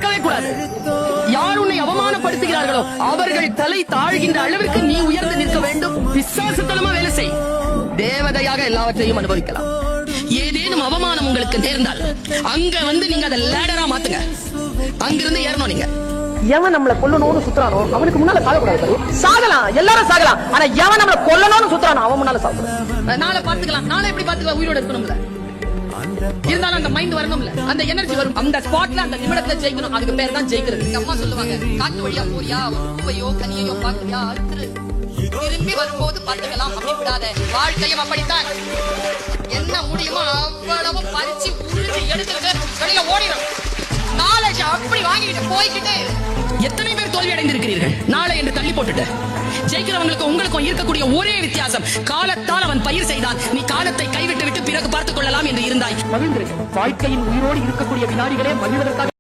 இருக்கவே கூடாது. யார் உன்னை அவமானப்படுத்துகிறார்களோ அவர்கள் தலை தாழ்கின்ற அளவிற்கு நீ உயர்ந்து நிற்க வேண்டும். விசுவாசத்தனமா வேலை செய். தேவதையாக எல்லாவற்றையும் அனுபவிக்கலாம். ஏதேனும் அவமானம் உங்களுக்கு நேர்ந்தால் அங்க வந்து நீங்க அதை லேடரா மாத்துங்க. அங்கிருந்து ஏறணும். நீங்க எவன் நம்மள கொல்லணும்னு சுத்துறானோ அவனுக்கு முன்னால சாகக்கூடாது. சாகலாம், எல்லாரும் சாகலாம். ஆனா எவன் நம்மள கொல்லணும்னு சுத்துறானோ அவன் முன்னால சாகக்கூடாது. நாளை பாத்துக்கலாம். நாளை எப்படி பாத்துக்கலாம்? உயிரோட இருக்கணும்ல. இருந்தாலும் அந்த மைண்ட் வரணும்ல, அந்த எனர்ஜி வரும். அந்த ஸ்பாட்ல அந்த நிமிடத்துல ஜெயிக்கணும். அதுக்கு பேர் தான் ஜெயிக்கிறது. எங்க அம்மா சொல்லுவாங்க, காட்டு வழியா போறியா, பூவையோ கனியையோ பாக்குறியா, அறுத்துரு, திரும்பி வரும்போது பாத்துக்கலாம், அப்படி விடாத. வாழ்க்கையும் அப்படித்தான். என்ன முடியுமோ அவ்வளவு பறிச்சு உறிஞ்சி எடுத்துட்டு வெளியில ஓடிடும். நாலேஜ் அப்படி வாங்கிட்டு போய்கிட்டு எத்தனை பேர் தோல்வி அடைந்திருக்கிறீர்கள்? நாளை என்று தள்ளி போட்டுட்டு ஜெயிக்கிறவங்களுக்கு உங்களுக்கும் இருக்கக்கூடிய ஒரே வித்தியாசம், காலத்தால் அவன் பயிர் செய்தான், நீ காலத்தை கைவிட்டு விட்டு பிறகு பார்த்துக் கொள்ளலாம் என்று இருந்தாய். மகிழ்ந்திருக்கு. வாழ்க்கையின் உயிரோடு இருக்கக்கூடிய வினாடிகளே மகிழ்வதற்காக